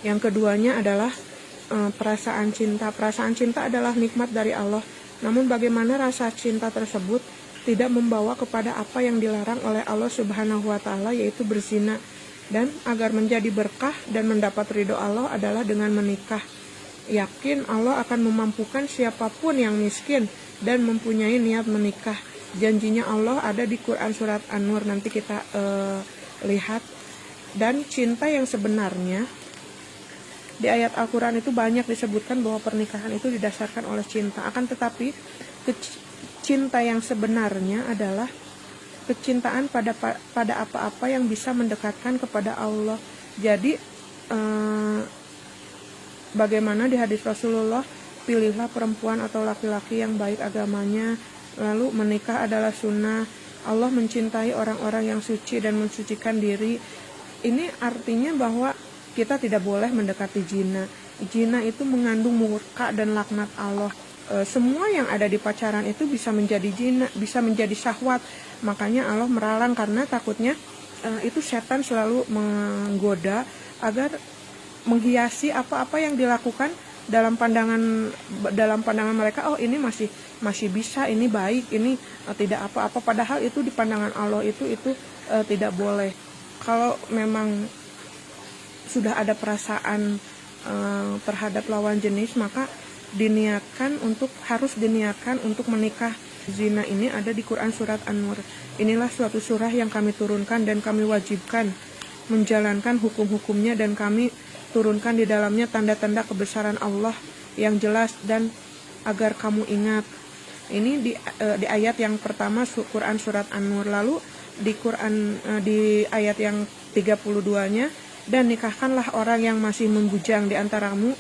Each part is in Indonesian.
Yang keduanya adalah perasaan cinta. Perasaan cinta adalah nikmat dari Allah. Namun bagaimana rasa cinta tersebut tidak membawa kepada apa yang dilarang oleh Allah Subhanahu wa taala, yaitu berzina. Dan agar menjadi berkah dan mendapat ridho Allah adalah dengan menikah. Yakin Allah akan memampukan siapapun yang miskin dan mempunyai niat menikah. Janjinya Allah ada di Quran surat An-Nur, nanti kita lihat. Dan cinta yang sebenarnya di ayat Al-Quran itu banyak disebutkan bahwa pernikahan itu didasarkan oleh cinta. Akan tetapi cinta yang sebenarnya adalah kecintaan pada apa-apa yang bisa mendekatkan kepada Allah. Jadi bagaimana di hadis Rasulullah, pilihlah perempuan atau laki-laki yang baik agamanya, lalu menikah adalah sunnah. Allah mencintai orang-orang yang suci dan mensucikan diri. Ini artinya bahwa kita tidak boleh mendekati zina. Zina itu mengandung murka dan laknat Allah. Semua yang ada di pacaran itu bisa menjadi zina, bisa menjadi syahwat. Makanya Allah melarang karena takutnya itu setan selalu menggoda agar menghiasi apa-apa yang dilakukan dalam pandangan mereka. Oh, ini masih bisa, ini baik, ini tidak apa-apa. Padahal itu di pandangan Allah itu tidak boleh. Kalau memang sudah ada perasaan terhadap lawan jenis, maka harus diniatkan untuk menikah. Zina ini ada di Quran surat An-Nur. Inilah suatu surah yang kami turunkan dan kami wajibkan menjalankan hukum-hukumnya, dan kami turunkan di dalamnya tanda-tanda kebesaran Allah yang jelas dan agar kamu ingat. Ini di ayat yang pertama Quran surat An-Nur. Lalu di ayat yang 32-nya, dan nikahkanlah orang yang masih membujang di antaramu.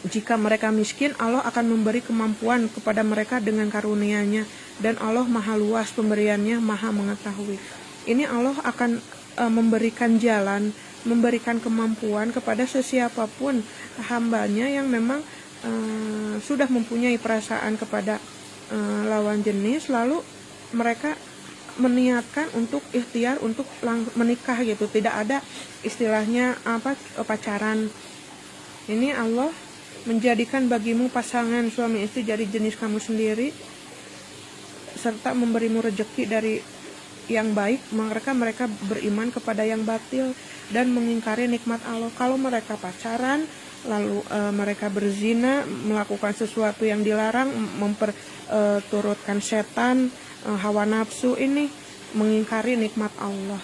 Jika mereka miskin, Allah akan memberi kemampuan kepada mereka dengan karunia-Nya, dan Allah maha luas pemberiannya, maha mengetahui. Ini Allah akan memberikan jalan, memberikan kemampuan kepada sesiapapun hambanya yang memang sudah mempunyai perasaan kepada lawan jenis, lalu mereka meniatkan untuk ikhtiar untuk menikah gitu. Tidak ada istilahnya pacaran. Ini Allah menjadikan bagimu pasangan suami istri dari jenis kamu sendiri, serta memberimu rezeki dari yang baik. Mereka beriman kepada yang batil dan mengingkari nikmat Allah. Kalau mereka pacaran lalu mereka berzina, melakukan sesuatu yang dilarang, memperturutkan setan, hawa nafsu, ini mengingkari nikmat Allah.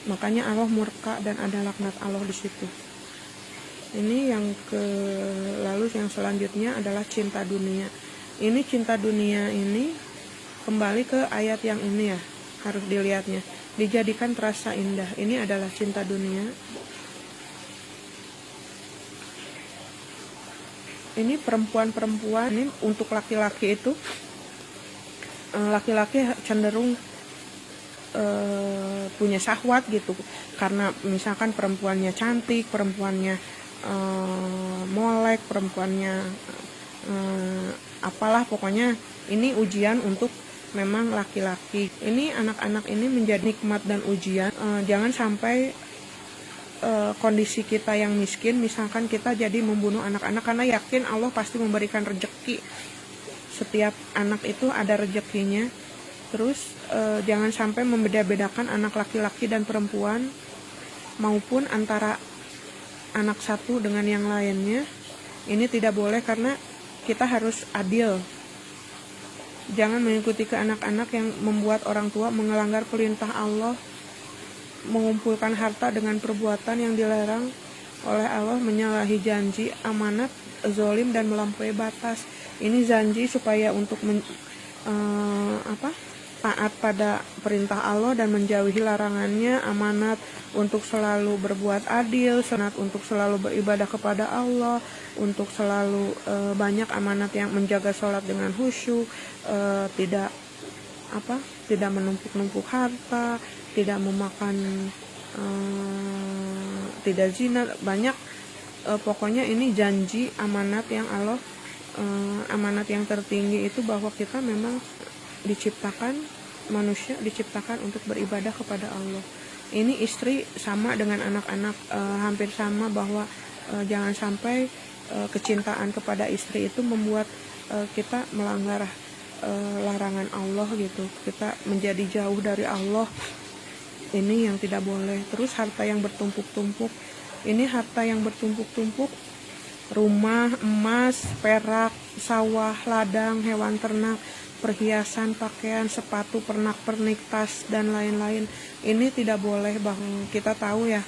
Makanya Allah murka dan ada laknat Allah di situ. Ini lalu yang selanjutnya adalah cinta dunia. Ini cinta dunia ini kembali ke ayat yang ini ya, harus dilihatnya. Dijadikan terasa indah. Ini adalah cinta dunia. Ini perempuan-perempuan, ini untuk laki-laki itu, laki-laki cenderung punya syahwat gitu, karena misalkan perempuannya cantik, perempuannya molek, perempuannya apalah, pokoknya ini ujian untuk memang laki-laki. Ini anak-anak ini menjadi nikmat dan ujian. Jangan sampai kondisi kita yang miskin, misalkan kita jadi membunuh anak-anak, karena yakin Allah pasti memberikan rezeki. Setiap anak itu ada rezekinya. Terus jangan sampai membeda-bedakan anak laki-laki dan perempuan, maupun antara anak satu dengan yang lainnya. Ini tidak boleh, karena kita harus adil. Jangan mengikuti ke anak-anak yang membuat orang tua mengelanggar perintah Allah, mengumpulkan harta dengan perbuatan yang dilarang oleh Allah, menyalahi janji, amanat, zalim, dan melampaui batas. Ini janji supaya untuk taat pada perintah Allah dan menjauhi larangannya, amanat untuk selalu berbuat adil, amanat untuk selalu beribadah kepada Allah, untuk selalu banyak amanat yang menjaga sholat dengan khusyuk, tidak menumpuk-numpuk harta, tidak memakan, tidak zina, banyak. Pokoknya ini janji amanat yang Allah, amanat yang tertinggi itu bahwa kita memang manusia diciptakan untuk beribadah kepada Allah. Ini istri sama dengan anak-anak, hampir sama, bahwa jangan sampai kecintaan kepada istri itu membuat kita melanggar larangan Allah gitu, kita menjadi jauh dari Allah. Ini yang tidak boleh. Terus harta yang bertumpuk-tumpuk, ini harta yang bertumpuk-tumpuk, rumah, emas, perak, sawah, ladang, hewan ternak, perhiasan, pakaian, sepatu, pernak-pernik, tas, dan lain-lain. Ini tidak boleh. Bang, kita tahu ya,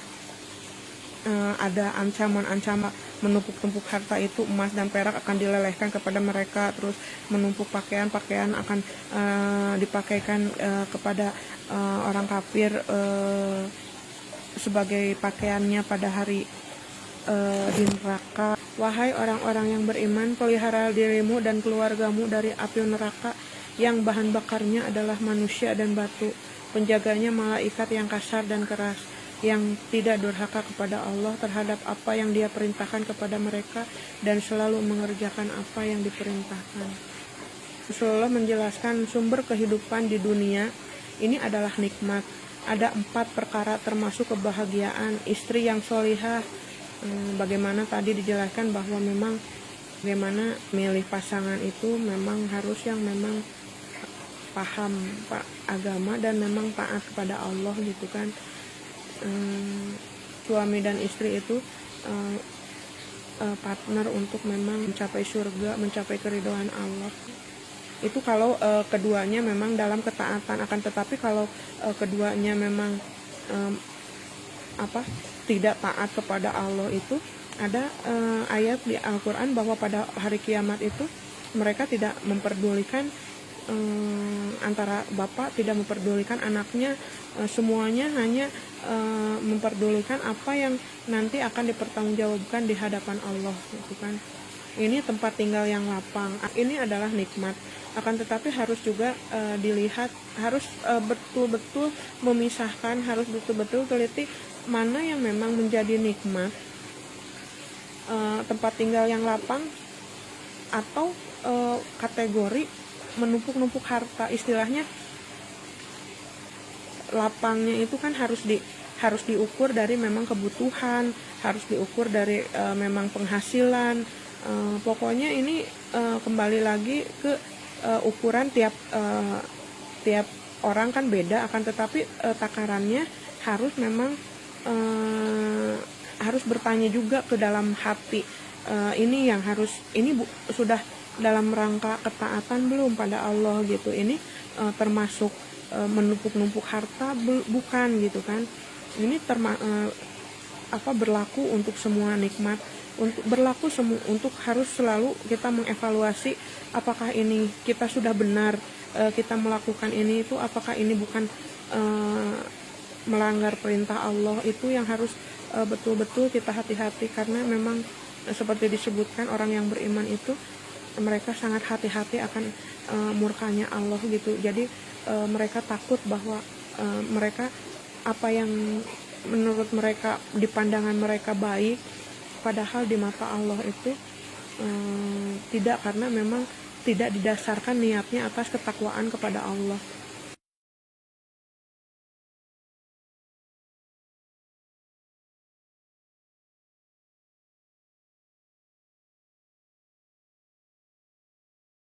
ada ancaman-ancaman menumpuk-tumpuk harta itu, emas dan perak akan dilelehkan kepada mereka, terus menumpuk pakaian akan dipakaikan kepada orang kafir sebagai pakaiannya pada hari di neraka. Wahai orang-orang yang beriman, pelihara dirimu dan keluargamu dari api neraka yang bahan bakarnya adalah manusia dan batu. Penjaganya malaikat yang kasar dan keras, yang tidak durhaka kepada Allah terhadap apa yang Dia perintahkan kepada mereka dan selalu mengerjakan apa yang diperintahkan. Rasulullah menjelaskan sumber kehidupan di dunia ini adalah nikmat. Ada 4 perkara termasuk kebahagiaan, istri yang solihah. Bagaimana tadi dijelaskan bahwa memang bagaimana milih pasangan itu memang harus yang memang paham agama dan memang taat kepada Allah gitu kan. Suami dan istri itu partner untuk memang mencapai surga, mencapai keridhaan Allah. Itu kalau keduanya memang dalam ketaatan. Akan tetapi kalau keduanya memang tidak taat kepada Allah, itu ada ayat di Al-Quran bahwa pada hari kiamat itu mereka tidak memperdulikan antara bapak, tidak memperdulikan anaknya, semuanya hanya memperdulikan apa yang nanti akan dipertanggungjawabkan di hadapan Allah gitu kan. Ini tempat tinggal yang lapang, ini adalah nikmat. Akan tetapi harus juga dilihat, harus betul-betul memisahkan, harus betul-betul teliti mana yang memang menjadi nikmat, tempat tinggal yang lapang, atau kategori menumpuk-numpuk harta. Istilahnya lapangnya itu kan harus diukur dari memang kebutuhan, harus diukur dari memang penghasilan. Pokoknya ini kembali lagi ke ukuran tiap orang kan beda. Akan tetapi takarannya harus memang harus bertanya juga ke dalam hati. Ini yang harus, ini sudah dalam rangka ketaatan belum pada Allah gitu. Ini termasuk menumpuk-numpuk harta bukan gitu kan. Ini berlaku untuk semua nikmat, berlaku untuk harus selalu kita mengevaluasi apakah ini kita sudah benar kita melakukan ini, itu apakah ini bukan melanggar perintah Allah. Itu yang harus betul-betul kita hati-hati, karena memang seperti disebutkan orang yang beriman itu mereka sangat hati-hati akan murkanya Allah gitu. Jadi mereka takut bahwa mereka apa yang menurut mereka di pandangan mereka baik, padahal di mata Allah itu tidak, karena memang tidak didasarkan niatnya atas ketakwaan kepada Allah.